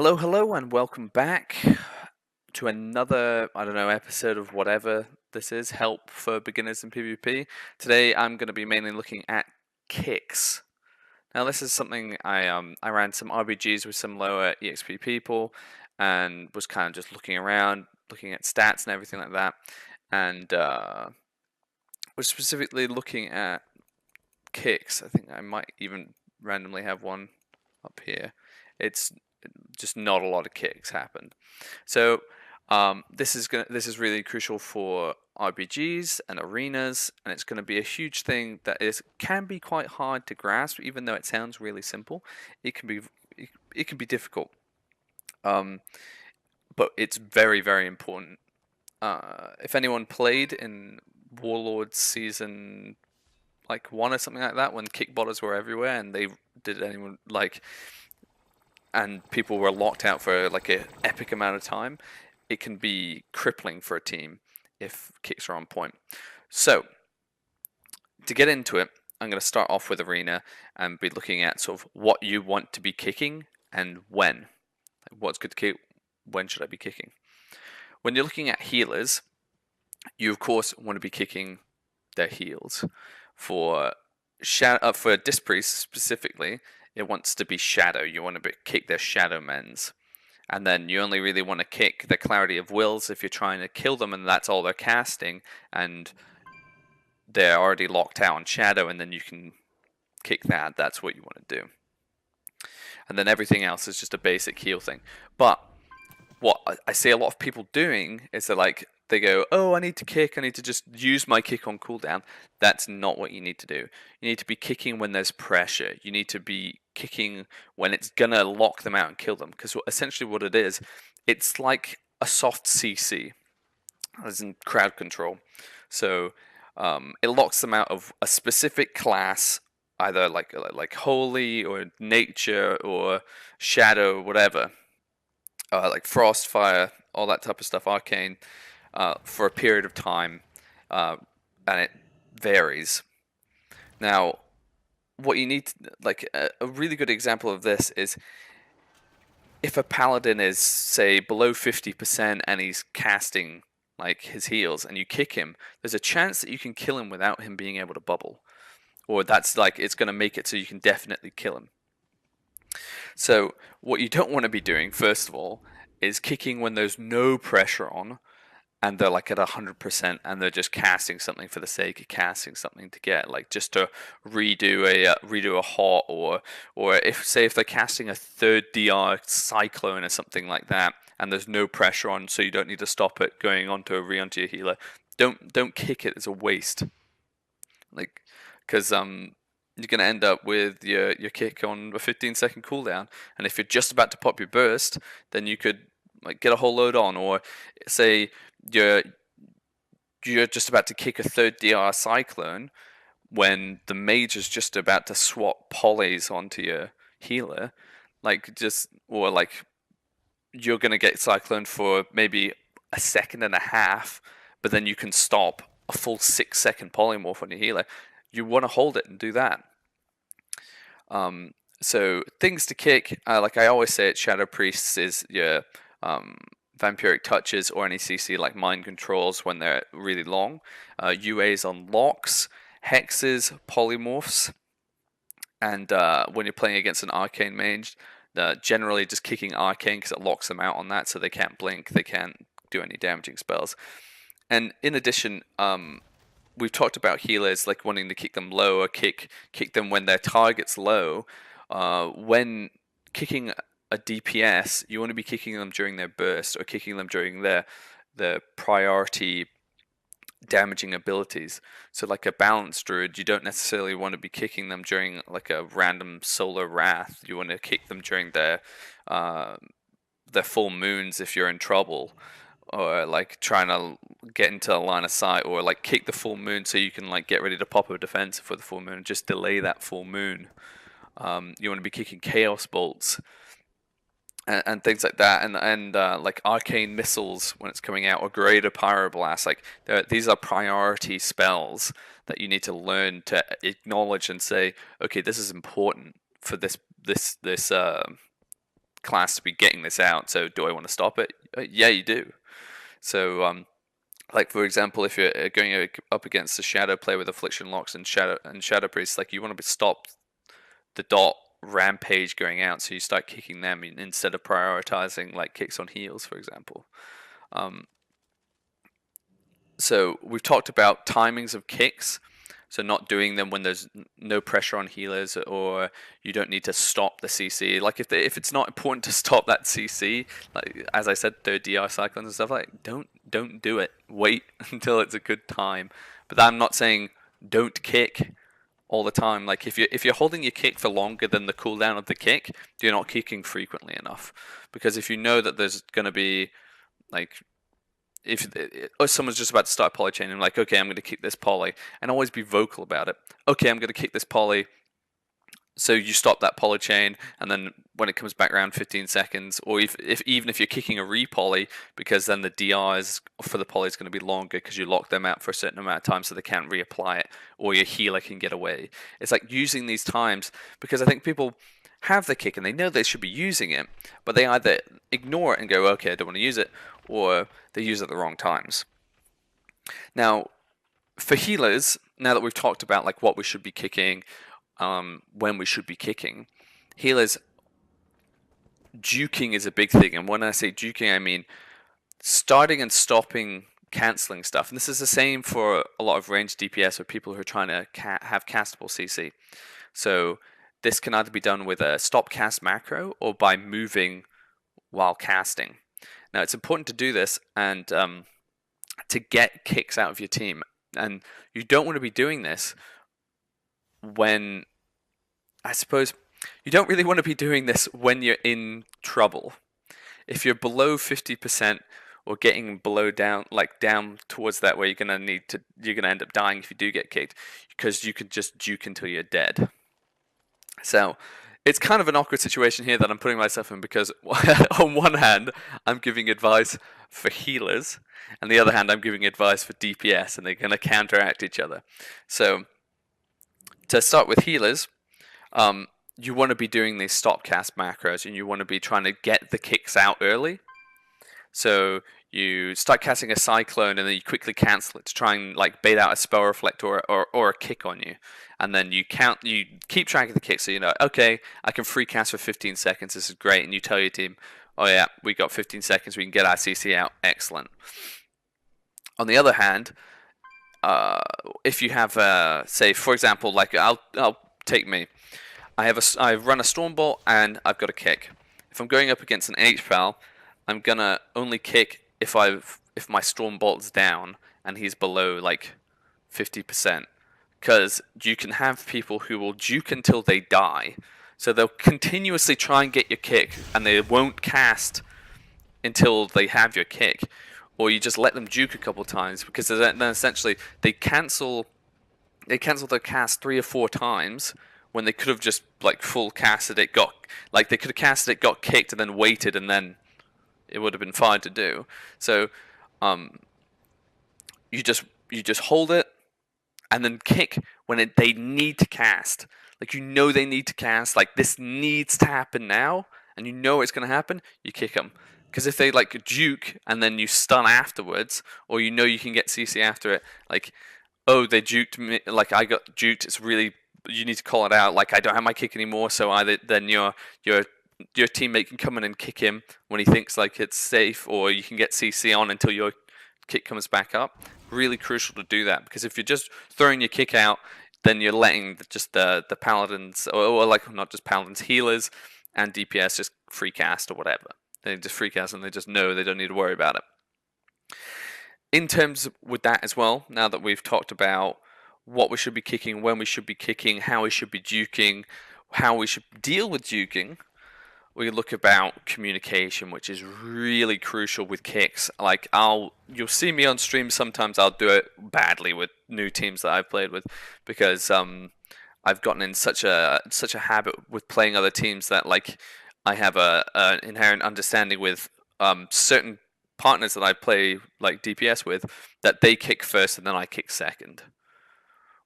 Hello, hello, and welcome back to another, I don't know, episode of whatever this is, Help for Beginners in PvP. Today I'm going to be mainly looking at kicks. Now this is something I ran some RBGs with some lower EXP people and was kind of just looking around, looking at stats and everything like that, and was specifically looking at kicks. I think I might even randomly have one up here. It's just not a lot of kicks happened. So this is really crucial for RPGs and arenas, and it's going to be a huge thing that can be quite hard to grasp, even though it sounds really simple. It can be it can be difficult, but it's very important. If anyone played in Warlords season like 1 or something like that, when kick botters were everywhere, and they did anyone like and people were locked out for like an epic amount of time, it can be crippling for a team if kicks are on point. So, to get into it, I'm going to start off with Arena and be looking at sort of what you want to be kicking and when. What's good to kick? When should I be kicking? When you're looking at healers, you of course want to be kicking their heals. For Disc Priest specifically, it wants to be Shadow. You want to kick their Shadow Mens. And then you only really want to kick the Clarity of Wills if you're trying to kill them and that's all they're casting, and they're already locked out on Shadow, and then you can kick that. That's what you want to do. And then everything else is just a basic heal thing. But what I see a lot of people doing is they go, oh, I need to kick, I need to just use my kick on cooldown. That's not what you need to do. You need to be kicking when there's pressure. You need to be kicking when it's gonna lock them out and kill them. Because essentially what it is, it's like a soft CC, as in crowd control. So it locks them out of a specific class, either like holy or nature or shadow, whatever. Like frost, fire, all that type of stuff, arcane, for a period of time, and it varies. Now, what you need, a really good example of this is if a paladin is, say, below 50% and he's casting like his heals, and you kick him, there's a chance that you can kill him without him being able to bubble, or that's like it's going to make it so you can definitely kill him. So what you don't want to be doing, first of all, is kicking when there's no pressure on, and they're like at 100%, and they're just casting something for the sake of casting something to get, like just to redo a hot, or if they're casting a third DR cyclone or something like that, and there's no pressure on, so you don't need to stop it going onto onto your healer. Don't kick it as a waste, like because you're going to end up with your kick on a 15-second cooldown, and if you're just about to pop your burst, then you could like get a whole load on, or say you're just about to kick a third DR cyclone when the mage is just about to swap polys onto your healer, or you're going to get cyclone for maybe a second and a half, but then you can stop a full 6-second polymorph on your healer. You want to hold it and do that. So things to kick, like I always say, at Shadow Priests is your Vampiric Touches or any CC like Mind Controls when they're really long, UAs on locks, hexes, polymorphs, and when you're playing against an Arcane mage, generally just kicking Arcane because it locks them out on that, so they can't blink, they can't do any damaging spells. And in addition, we've talked about healers like wanting to kick them low or kick them when their target's low. When kicking a DPS, you want to be kicking them during their burst or kicking them during their priority damaging abilities. So like a balanced druid, you don't necessarily want to be kicking them during like a random solar wrath. You want to kick them during their full moons if you're in trouble, or like trying to get into a line of sight, or like kick the full moon so you can like get ready to pop a defense for the full moon and just delay that full moon. You want to be kicking chaos bolts and things like that, and like arcane missiles when it's coming out, or greater pyroblast. Like these are priority spells that you need to learn to acknowledge and say, okay, this is important for this class to be getting this out. So do I want to stop it? Yeah, you do. So like for example, if you're going up against a shadow player with affliction locks and shadow priest, like you want to stop the dot rampage going out, so you start kicking them instead of prioritizing like kicks on heals, for example. So we've talked about timings of kicks. So not doing them when there's no pressure on healers, or you don't need to stop the CC. Like if it's not important to stop that CC, like as I said, third DI cyclones and stuff, like don't do it. Wait until it's a good time. But I'm not saying don't kick all the time. Like if you're holding your kick for longer than the cooldown of the kick, you're not kicking frequently enough. Because if you know that there's going to be like if someone's just about to start a poly chain, I'm like, okay, I'm going to kick this poly, and always be vocal about it. Okay, I'm going to kick this poly. So you stop that poly chain, and then when it comes back around 15 seconds, or even if you're kicking a re-poly, because then the DRs for the poly is going to be longer because you lock them out for a certain amount of time so they can't reapply it, or your healer can get away. It's like using these times, because I think people have the kick and they know they should be using it, but they either ignore it and go, okay, I don't want to use it, or they use it at the wrong times. Now, for healers, now that we've talked about like what we should be kicking, when we should be kicking, healers, juking is a big thing. And when I say juking, I mean starting and stopping cancelling stuff. And this is the same for a lot of ranged DPS or people who are trying to have castable CC. So this can either be done with a stop cast macro or by moving while casting. Now it's important to do this and to get kicks out of your team. And you don't want to be doing this when, I suppose, you don't really want to be doing this when you're in trouble. If you're below 50% or getting below down towards that, where you're gonna end up dying if you do get kicked, because you could just juke until you're dead. So it's kind of an awkward situation here that I'm putting myself in, because on one hand I'm giving advice for healers, and the other hand I'm giving advice for DPS, and they're going to counteract each other. So to start with healers, you want to be doing these stop cast macros, and you want to be trying to get the kicks out early. So you start casting a cyclone, and then you quickly cancel it to try and like bait out a spell reflect or a kick on you, and then you keep track of the kicks, so you know, okay, I can free cast for 15 seconds. This is great, and you tell your team, oh yeah, we got 15 seconds, we can get our CC out. Excellent. On the other hand, if you have say for example, like I'll take me. I've run a Stormbolt and I've got a kick. If I'm going up against an HPAL, I'm gonna only kick if my Stormbolt's down and he's below like 50%, because you can have people who will juke until they die, so they'll continuously try and get your kick and they won't cast until they have your kick, or you just let them juke a couple times, because then essentially they cancel their cast 3 or 4 times when they could have just like full casted it, they could have casted it, got kicked, and then waited, and then it would have been fine to do. So you just hold it and then kick when they need to cast. Like, you know they need to cast, like this needs to happen now, and you know it's going to happen, you kick them. Because if they like juke and then you stun afterwards, or you know you can get CC after it, like, oh, they juked me, like I got juked, it's really, you need to call it out, like I don't have my kick anymore, so either then your teammate can come in and kick him when he thinks like it's safe, or you can get CC on until your kick comes back up. Really crucial to do that, because if you're just throwing your kick out, then you're letting just the paladins, or like not just paladins, healers and DPS just free cast or whatever. They just free cast and they just know they don't need to worry about it. In terms with that as well, now that we've talked about what we should be kicking, when we should be kicking, how we should be juking, how we should deal with juking, we look about communication, which is really crucial with kicks. Like, you'll see me on stream sometimes, I'll do it badly with new teams that I've played with, because I've gotten in such a habit with playing other teams that like I have an inherent understanding with certain partners that I play like DPS with, that they kick first and then I kick second.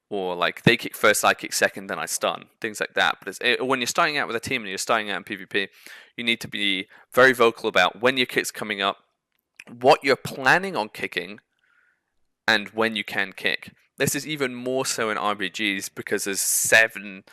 or like they kick first, I kick second, then I stun, things like that. But when you're starting out with a team and you're starting out in PvP, you need to be very vocal about when your kick's coming up, what you're planning on kicking, and when you can kick. This is even more so in RBGs because there's 7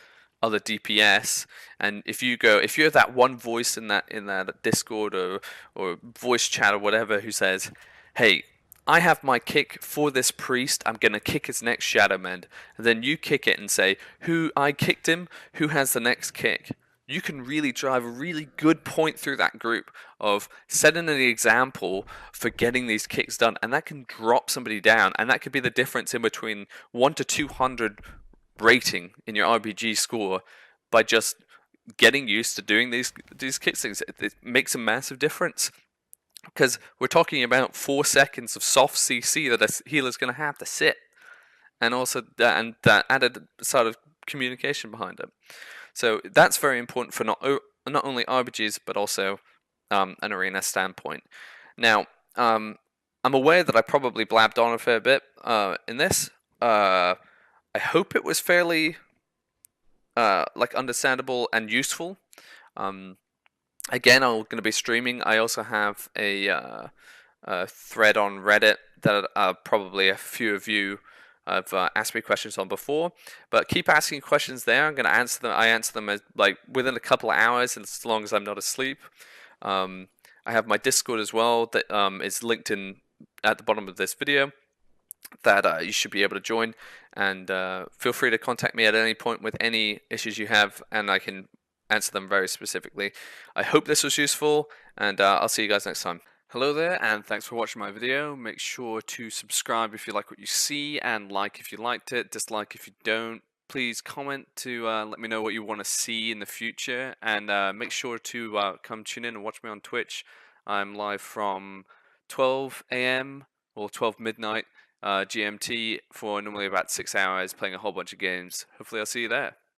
other DPS, and if you're that one voice in that Discord or voice chat or whatever who says, "Hey, I have my kick for this priest. I'm gonna kick his next Shadow Mend," and then you kick it and say, "Who I kicked him? Who has the next kick?" You can really drive a really good point through that group of setting an example for getting these kicks done, and that can drop somebody down, and that could be the difference in between 1 to 200 rating in your RBG score by just getting used to doing these kicks things. It makes a massive difference because we're talking about 4 seconds of soft CC that a healer's going to have to sit, and also that added sort of communication behind it. So that's very important for not only RBGs but also an arena standpoint. Now, I'm aware that I probably blabbed on a fair bit in this. I hope it was fairly like understandable and useful. Again, I'm going to be streaming. I also have a thread on Reddit that probably a few of you have asked me questions on before, but keep asking questions there. I'm going to answer them. I answer them as, like, within a couple of hours, as long as I'm not asleep. I have my Discord as well that is linked in at the bottom of this video that you should be able to join, and feel free to contact me at any point with any issues you have, and I can answer them very specifically. I hope this was useful, and I'll see you guys next time. Hello there, and thanks for watching my video. Make sure to subscribe if you like what you see, and like if you liked it, dislike if you don't. Please comment to let me know what you want to see in the future, and make sure to come tune in and watch me on Twitch. I'm live from 12 a.m. or 12 midnight GMT for normally about 6 hours, playing a whole bunch of games. Hopefully I'll see you there.